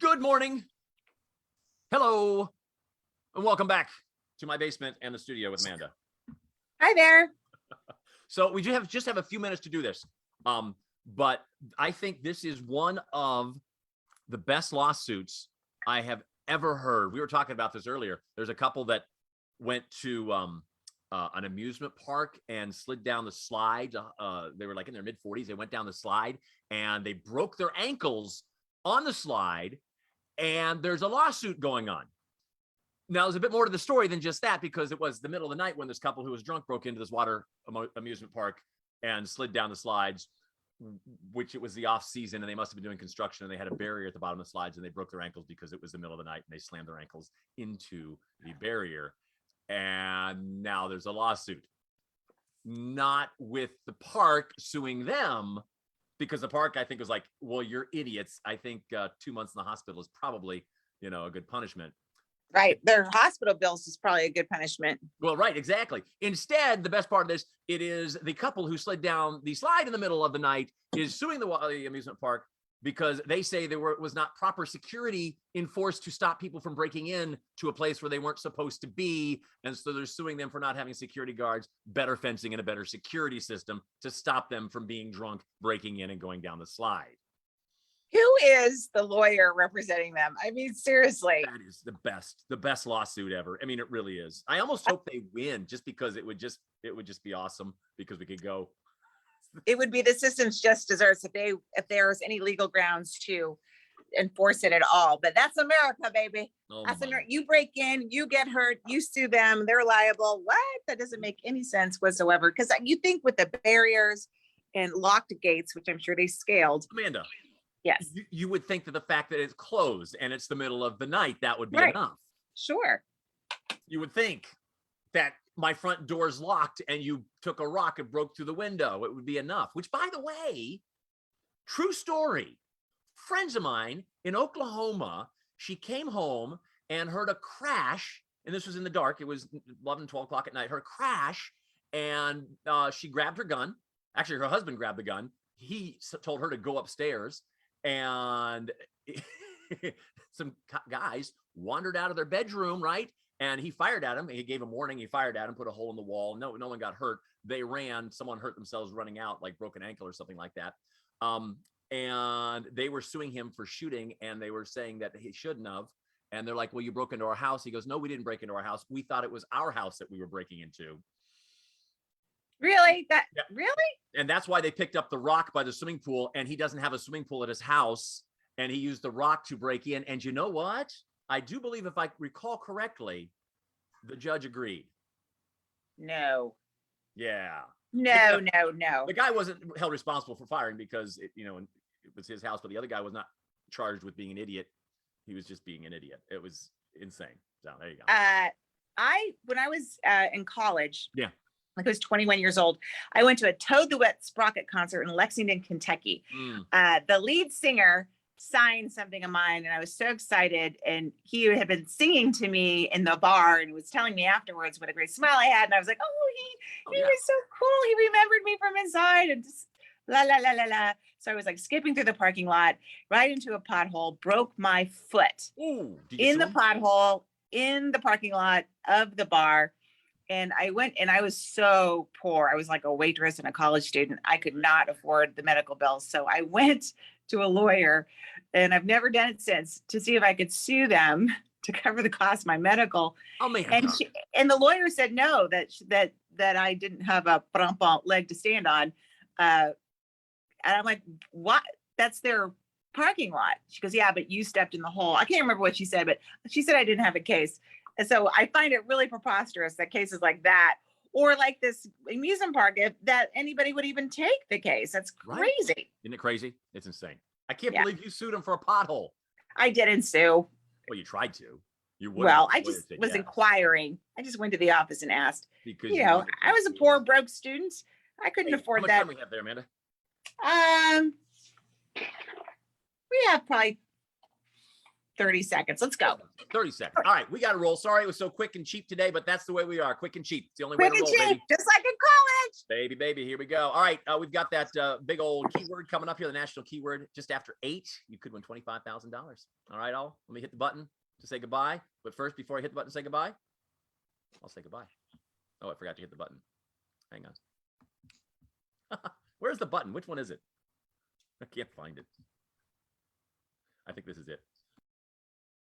Good morning. Hello. And welcome back to my basement and the studio with Amanda. Hi there. So we just have a few minutes to do this. But I think this is one of the best lawsuits I have ever heard. We were talking about this earlier. There's a couple that went to an amusement park and slid down the slide. They were like in their mid 40s. They went down the slide and they broke their ankles on the slide. And there's a lawsuit going on. Now, there's a bit more to the story than just that, because it was the middle of the night when this couple who was drunk broke into this water amusement park and slid down the slides, which it was the off season and they must have been doing construction, and they had a barrier at the bottom of the slides and they broke their ankles because it was the middle of the night and they slammed their ankles into the barrier. And now there's a lawsuit, not with the park suing them, because the park, I think, was like, well, you're idiots. I think 2 months in the hospital is probably, a good punishment. Right. Their hospital bills is probably a good punishment. Well, right, exactly. Instead, the best part of this, it is the couple who slid down the slide in the middle of the night is suing the amusement park because they say there was not proper security enforced to stop people from breaking in to a place where they weren't supposed to be. And so they're suing them for not having security guards, better fencing, and a better security system to stop them from being drunk, breaking in and going down the slide. Who is the lawyer representing them? I mean, seriously. That is the best lawsuit ever. I mean, it really is. I almost hope they win, just because it would just be awesome, because we could go. It would be the system's just desserts if there's any legal grounds to enforce it at all. But that's America, baby. That's you break in, you get hurt, you sue them, they're liable. What? That doesn't make any sense whatsoever. Because you think with the barriers and locked gates, which I'm sure they scaled. Amanda. Yes. You would think that the fact that it's closed and it's the middle of the night, that would be right. enough. Sure. You would think that my front door's locked and you took a rock and broke through the window, it would be enough. Which, by the way, true story. Friends of mine in Oklahoma, she came home and heard a crash, and this was in the dark. It was 11, 12 o'clock at night. Her crash, and she grabbed her gun. Actually, her husband grabbed the gun. He told her to go upstairs. And some guys wandered out of their bedroom, right? And he fired at him. He gave him warning. He fired at him, put a hole in the wall. No one got hurt. They ran. Someone hurt themselves running out, like broken ankle or something like that. And they were suing him for shooting, and they were saying that he shouldn't have. And they're like, well, you broke into our house. He goes, no, we didn't break into our house. We thought it was our house that we were breaking into. Really? Yeah. Really? And that's why they picked up the rock by the swimming pool, and he doesn't have a swimming pool at his house, and he used the rock to break in. And you know what? I do believe, if I recall correctly, the judge agreed. No. Yeah. No. The guy wasn't held responsible for firing because it was his house, but the other guy was not charged with being an idiot. He was just being an idiot. It was insane. So there you go. When I was in college. Yeah. Like I was 21 years old. I went to a Toad the Wet Sprocket concert in Lexington, Kentucky. The lead singer signed something of mine, and I was so excited. And he had been singing to me in the bar and was telling me afterwards what a great smile I had. And I was like, he was so cool. He remembered me from inside, and just la la la la la. So I was like skipping through the parking lot, right into a pothole, broke my foot in the pothole in the parking lot of the bar. And I went, and I was so poor. I was like a waitress and a college student. I could not afford the medical bills. So I went to a lawyer, and I've never done it since, to see if I could sue them to cover the cost of my medical. Oh man! And the lawyer said no, that I didn't have a leg to stand on. And I'm like, what? That's their parking lot. She goes, yeah, but you stepped in the hole. I can't remember what she said, but she said I didn't have a case. And so I find it really preposterous that cases like that, or like this amusement park, that anybody would even take the case. That's crazy. Right. Isn't it crazy? It's insane. I can't believe you sued him for a pothole. I didn't sue. Well, you tried to. You would. Well, I just was inquiring. I just went to the office and asked. Because I was a poor, broke student. I couldn't afford that. How much time we have there, Amanda? We have probably 30 seconds. Let's go. 30 seconds. All right, we got to roll. Sorry it was so quick and cheap today, but that's the way we are. Quick and cheap. It's the only way Quick to and roll, cheap, baby. just like in college. Baby, here we go. All right, we've got that big old keyword coming up here, the national keyword. Just after 8, you could win $25,000. All right, let me hit the button to say goodbye. But first, before I hit the button to say goodbye, I'll say goodbye. Oh, I forgot to hit the button. Hang on. Where's the button? Which one is it? I can't find it. I think this is it.